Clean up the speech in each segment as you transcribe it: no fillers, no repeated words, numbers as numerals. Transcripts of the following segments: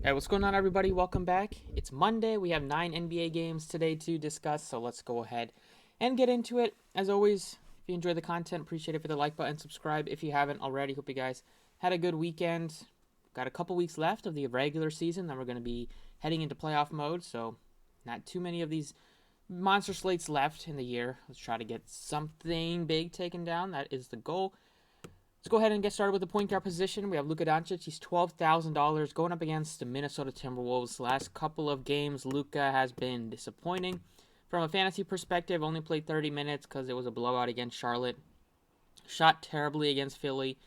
Hey, what's going on, everybody? Welcome back. It's Monday. We have 9 NBA games today to discuss, so let's go ahead and get into it. As always, if you enjoy the content, appreciate it. For the like button, subscribe if you haven't already. Hope you guys had a good weekend. Got a couple weeks left of the regular season, then we're going to be heading into playoff mode, so not too many of these monster slates left in the year. Let's try to get something big taken down. That is the goal. Let's go ahead and get started with the point guard position. We have Luka Doncic. He's $12,000 going up against the Minnesota Timberwolves. Last couple of games, Luka has been disappointing. From a fantasy perspective, only played 30 minutes because it was a blowout against Charlotte. Shot terribly against Philly.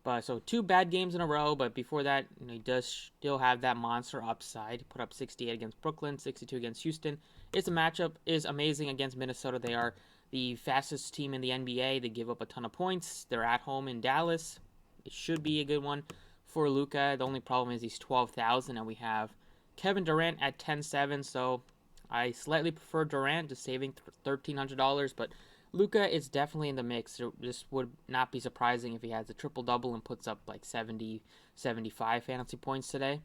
But so 2 bad games in a row, but before that, he does still have that monster upside. He put up 68 against Brooklyn, 62 against Houston. Its matchup is amazing against Minnesota. They are the fastest team in the NBA. They give up a ton of points. They're at home in Dallas. It should be a good one for Luka. The only problem is he's 12,000, and we have Kevin Durant at 10,700. So I slightly prefer Durant, just saving $1,300, but Luka is definitely in the mix. This would not be surprising if he has a triple-double and puts up like 70, 75 fantasy points today.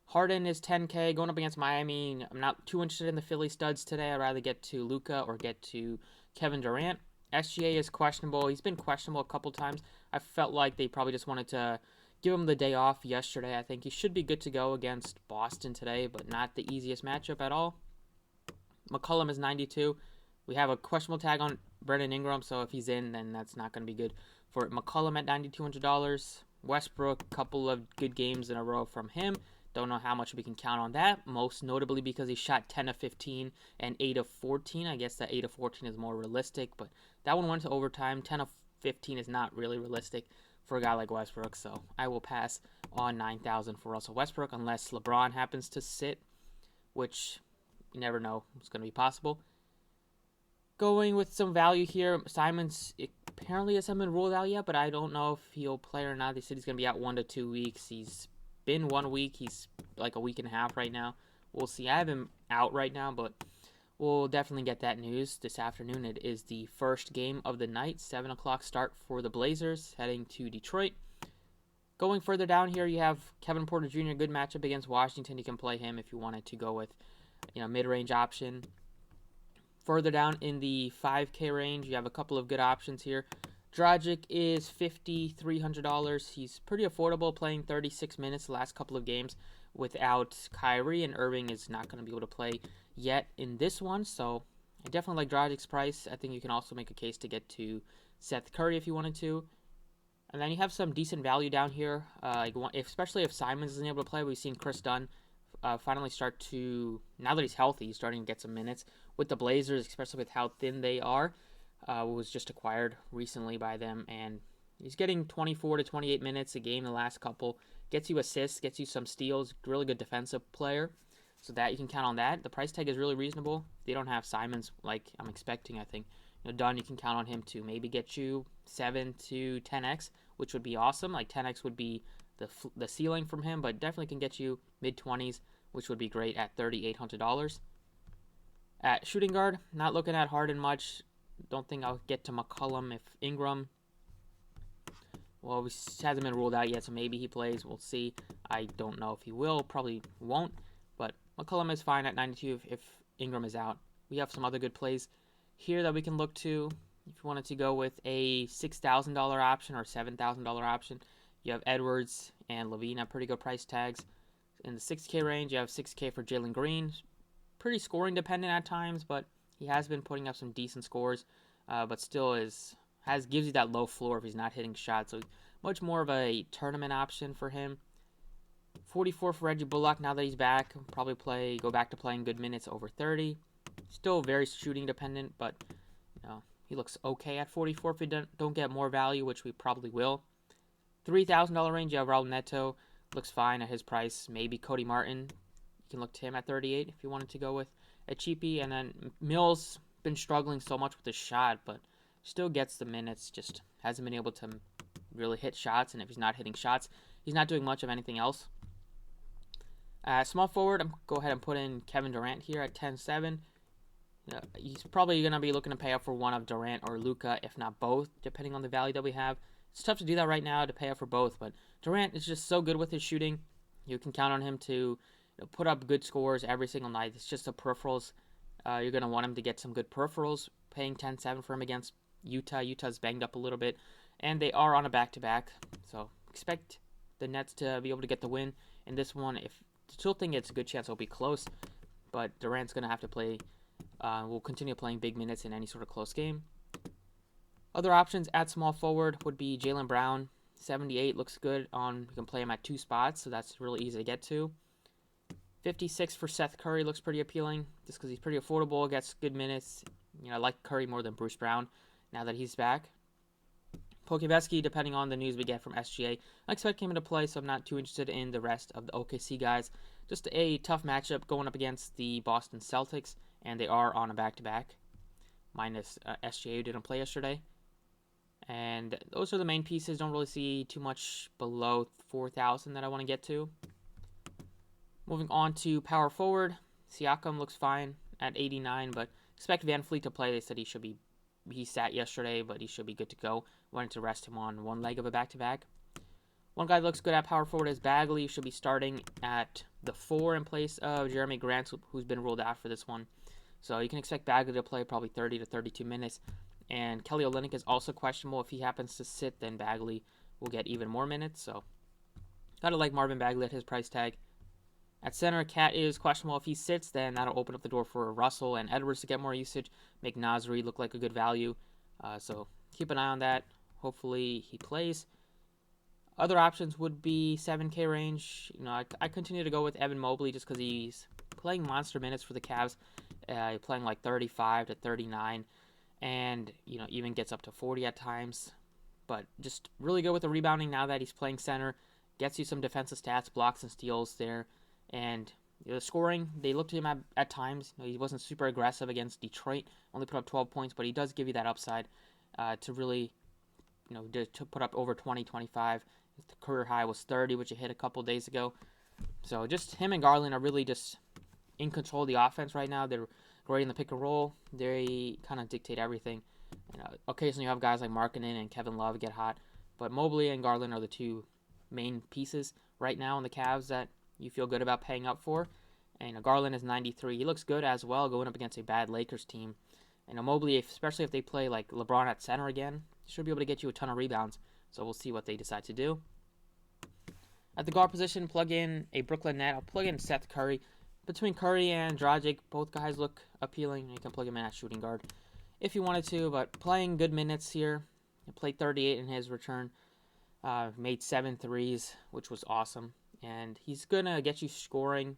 Harden is 10K going up against Miami. I'm not too interested in the Philly studs today. I'd rather get to Luka or get to Kevin Durant. SGA is questionable. He's been questionable a couple times. I felt like they probably just wanted to give him the day off yesterday. I think he should be good to go against Boston today, but not the easiest matchup at all. McCollum is 92. We have a questionable tag on Brandon Ingram, so if he's in, then that's not going to be good for McCollum at $9,200. Westbrook, couple of good games in a row from him. Don't know how much we can count on that, most notably because he shot 10 of 15 and 8 of 14. I guess that 8 of 14 is more realistic, but that one went to overtime. 10 of 15 is not really realistic for a guy like Westbrook, so I will pass on 9,000 for Russell Westbrook unless LeBron happens to sit, which you never know it's going to be possible. Going with some value here, Simons apparently hasn't been ruled out yet, but I don't know if he'll play or not. They said he's going to be out 1 to 2 weeks. He's been 1 week. He's like a week and a half right now. We'll see. I have him out right now, but we'll definitely get that news this afternoon. It is the first game of the night, 7 o'clock start for the Blazers, heading to Detroit. Going further down here, you have Kevin Porter Jr., good matchup against Washington. You can play him if you wanted to go with mid-range option. Further down in the 5K range, you have a couple of good options here. Dragic is $5,300. He's pretty affordable, playing 36 minutes the last couple of games without Kyrie, and Irving is not going to be able to play yet in this one, so I definitely like Dragic's price. I think you can also make a case to get to Seth Curry if you wanted to. And then you have some decent value down here, especially if Simons isn't able to play. We've seen Chris Dunn finally start to, now that he's healthy, he's starting to get some minutes with the Blazers, especially with how thin they are. Was just acquired recently by them, and he's getting 24 to 28 minutes a game the last couple. Gets you assists, gets you some steals, really good defensive player, so that you can count on that. The price tag is really reasonable. They don't have Simons like I'm expecting, I think. Dunn, you can count on him to maybe get you 7 to 10x, which would be awesome. Like 10x would be the ceiling from him, but definitely can get you mid-20s, which would be great at $3,800. At shooting guard, not looking at Harden much. Don't think I'll get to McCollum if Ingram, well, he hasn't been ruled out yet, so maybe he plays. We'll see. I don't know if he will. Probably won't. But McCollum is fine at 92 if Ingram is out. We have some other good plays here that we can look to. If you wanted to go with a $6,000 option or $7,000 option, you have Edwards and Levine at pretty good price tags. In the 6K range, you have 6K for Jalen Green. Pretty scoring dependent at times, but he has been putting up some decent scores, but still gives you that low floor if he's not hitting shots. So much more of a tournament option for him. 44 for Reggie Bullock now that he's back. Probably go back to playing good minutes over 30. Still very shooting dependent, but he looks okay at 44 if we don't get more value, which we probably will. $3,000 range, you have Raul Neto. Looks fine at his price. Maybe Cody Martin. You can look to him at 38 if you wanted to go with a cheapie. And then Mills been struggling so much with his shot, but still gets the minutes. Just hasn't been able to really hit shots. And if he's not hitting shots, he's not doing much of anything else. Small forward, I'm go ahead and put in Kevin Durant here at 10.7. He's probably going to be looking to pay up for one of Durant or Luka, if not both, depending on the value that we have. It's tough to do that right now to pay up for both, but Durant is just so good with his shooting. You can count on him to put up good scores every single night. It's just the peripherals. You're going to want him to get some good peripherals. Paying 10-7 for him against Utah. Utah's banged up a little bit, and they are on a back-to-back. So expect the Nets to be able to get the win in this one. If still think it's a good chance it'll be close, but Durant's going to have to play. Will continue playing big minutes in any sort of close game. Other options at small forward would be Jaylen Brown. 78 looks good on. You can play him at 2 spots, so that's really easy to get to. 56 for Seth Curry looks pretty appealing, just because he's pretty affordable, gets good minutes. I like Curry more than Bruce Brown now that he's back. Pokusevski, depending on the news we get from SGA, I expect him to play, so I'm not too interested in the rest of the OKC guys. Just a tough matchup going up against the Boston Celtics, and they are on a back-to-back, minus SGA, who didn't play yesterday. And those are the main pieces. Don't really see too much below 4,000 that I want to get to. Moving on to power forward, Siakam looks fine at 89, but expect VanVleet to play. They said he sat yesterday, but he should be good to go. Wanted to rest him on one leg of a back-to-back. One guy that looks good at power forward is Bagley. Should be starting at the 4 in place of Jeremy Grant, who's been ruled out for this one. So you can expect Bagley to play probably 30 to 32 minutes. And Kelly Olynyk is also questionable. If he happens to sit, then Bagley will get even more minutes. So gotta like Marvin Bagley at his price tag. At center, Cat is questionable. If he sits, then that'll open up the door for Russell and Edwards to get more usage, make Nasri look like a good value. So keep an eye on that. Hopefully he plays. Other options would be 7K range. I continue to go with Evan Mobley just because he's playing monster minutes for the Cavs, playing like 35 to 39, and even gets up to 40 at times. But just really good with the rebounding now that he's playing center. Gets you some defensive stats, blocks and steals there. And the scoring, they looked at him at times. He wasn't super aggressive against Detroit, only put up 12 points, but he does give you that upside to really, to put up over 20, 25. The career high was 30, which he hit a couple days ago. So just him and Garland are really just in control of the offense right now. They're great in the pick and roll. They kind of dictate everything. Occasionally you have guys like Markkanen and Kevin Love get hot, but Mobley and Garland are the two main pieces right now in the Cavs that you feel good about paying up for. And Garland is 93. He looks good as well going up against a bad Lakers team. And Mobley, especially if they play like LeBron at center again, should be able to get you a ton of rebounds. So we'll see what they decide to do. At the guard position, plug in a Brooklyn Net. I'll plug in Seth Curry. Between Curry and Dragic, both guys look appealing. You can plug him in at shooting guard if you wanted to, but playing good minutes here. He played 38 in his return. Made 7 threes, which was awesome. And he's going to get you scoring.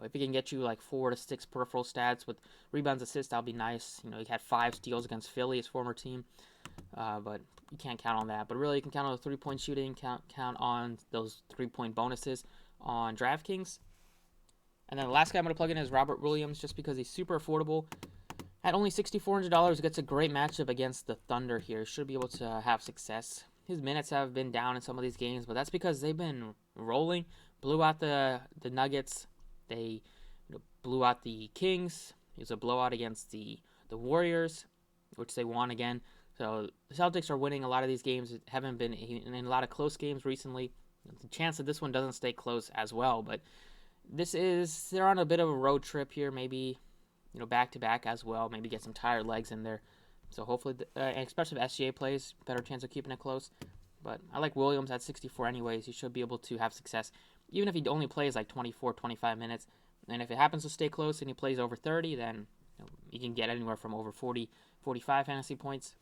If he can get you like 4 to 6 peripheral stats with rebounds, assists, that'll be nice. He had 5 steals against Philly, his former team. But you can't count on that. But really, you can count on the 3-point shooting, count on those 3-point bonuses on DraftKings. And then the last guy I'm going to plug in is Robert Williams, just because he's super affordable. At only $6,400, gets a great matchup against the Thunder here. Should be able to have success. His minutes have been down in some of these games, but that's because they've been rolling. Blew out the Nuggets. They blew out the Kings. It was a blowout against the Warriors, which they won again. So the Celtics are winning a lot of these games. Haven't been in a lot of close games recently. The chance that this one doesn't stay close as well, but they're on a bit of a road trip here. Maybe back to back as well. Maybe get some tired legs in there. So hopefully, especially if SGA plays, better chance of keeping it close. But I like Williams at 64 anyways. He should be able to have success, even if he only plays like 24, 25 minutes. And if it happens to stay close and he plays over 30, then you can get anywhere from over 40, 45 fantasy points.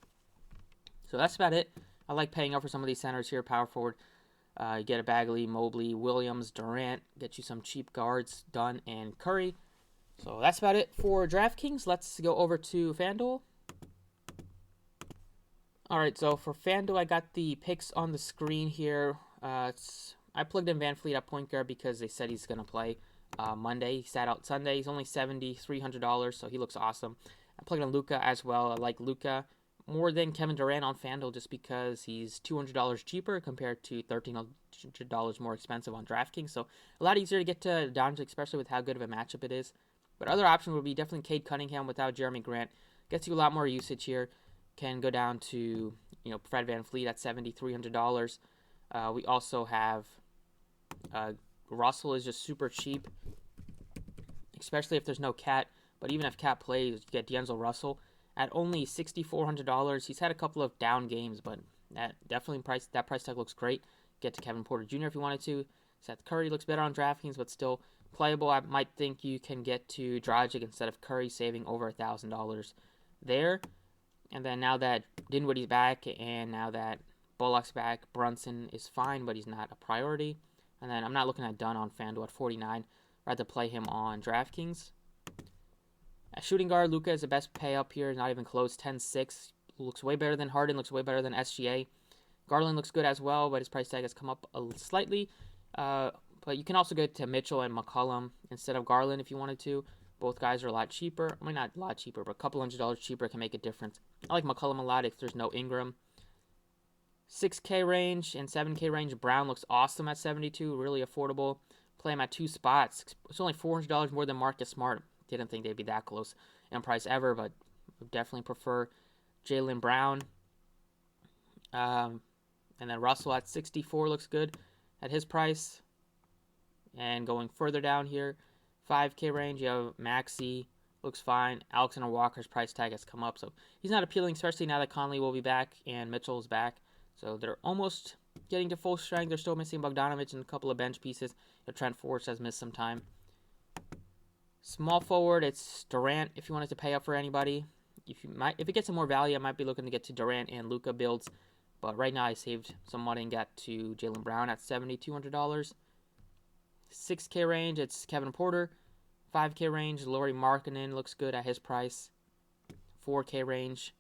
So that's about it. I like paying up for some of these centers here, power forward. You get a Bagley, Mobley, Williams, Durant. Get you some cheap guards, Dunn, and Curry. So that's about it for DraftKings. Let's go over to FanDuel. All right, so for FanDuel, I got the picks on the screen here. I plugged in VanVleet at point guard because they said he's going to play Monday. He sat out Sunday. He's only $7,300, so he looks awesome. I plugged in Luka as well. I like Luka more than Kevin Durant on FanDuel just because he's $200 cheaper compared to $1,300 more expensive on DraftKings. So a lot easier to get to Doncic, especially with how good of a matchup it is. But other options would be definitely Cade Cunningham without Jeremy Grant. Gets you a lot more usage here. Can go down to Fred VanVleet at $7,300. We also have Russell is just super cheap, especially if there's no Cat. But even if Cat plays, you get D'Angelo Russell at only $6,400. He's had a couple of down games, but that price tag looks great. Get to Kevin Porter Jr. if you wanted to. Seth Curry looks better on DraftKings, but still playable. I might think you can get to Dragic instead of Curry, saving over $1,000 there. And then now that Dinwiddie's back, and now that Bullock's back, Brunson is fine, but he's not a priority. And then I'm not looking at Dunn on FanDuel at 49. I'd rather play him on DraftKings. At shooting guard, Luka is the best pay up here, not even close, 10-6. Looks way better than Harden, looks way better than SGA. Garland looks good as well, but his price tag has come up slightly. But you can also get to Mitchell and McCollum instead of Garland if you wanted to. Both guys are a lot cheaper. I mean, not a lot cheaper, but a couple $100 cheaper can make a difference. I like McCollum a lot if there's no Ingram. 6K range and 7K range. Brown looks awesome at 72, really affordable. Play him at 2 spots. It's only $400 more than Marcus Smart. Didn't think they'd be that close in price ever, but would definitely prefer Jaylen Brown. And then Russell at 64 looks good at his price. And going further down here, 5K range, you have Maxey, looks fine. Alexander Walker's price tag has come up, so he's not appealing, especially now that Conley will be back and Mitchell is back. So they're almost getting to full strength. They're still missing Bogdanovic and a couple of bench pieces. Trent Forrest has missed some time. Small forward, it's Durant if you wanted to pay up for anybody. If it gets some more value, I might be looking to get to Durant and Luka builds. But right now I saved some money and got to Jaylen Brown at $7,200. 6K range, it's Kevin Porter. 5K range, Lauri Markkanen looks good at his price. 4K range,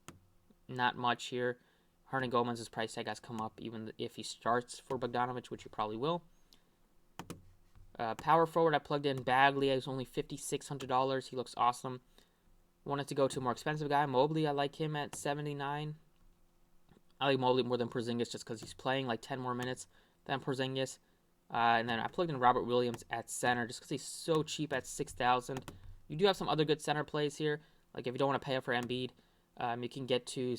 not much here. Hernan Gomez's price tag has come up even if he starts for Bogdanovic, which he probably will. Power forward, I plugged in Bagley. It's only $5,600. He looks awesome. Wanted to go to a more expensive guy, Mobley. I like him at 79. I like Mobley more than Porzingis just because he's playing like 10 more minutes than Porzingis. And then I plugged in Robert Williams at center just because he's so cheap at $6,000. You do have some other good center plays here. Like if you don't want to pay up for Embiid, you can get to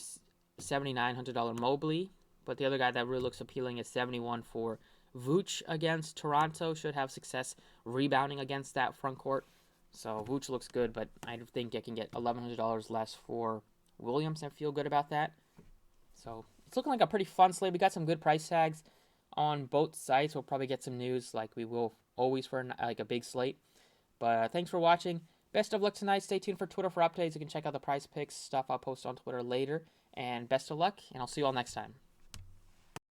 $7,900 Mobley. But the other guy that really looks appealing is 71 for Vooch against Toronto. Should have success rebounding against that front court. So Vooch looks good, but I think I can get $1,100 less for Williams and feel good about that. So it's looking like a pretty fun slate. We got some good price tags on both sites. We'll probably get some news like we will always for like a big slate. But thanks for watching. Best of luck tonight. Stay tuned for Twitter for updates. You can check out the price picks stuff I'll post on Twitter later. And best of luck, and I'll see you all next time.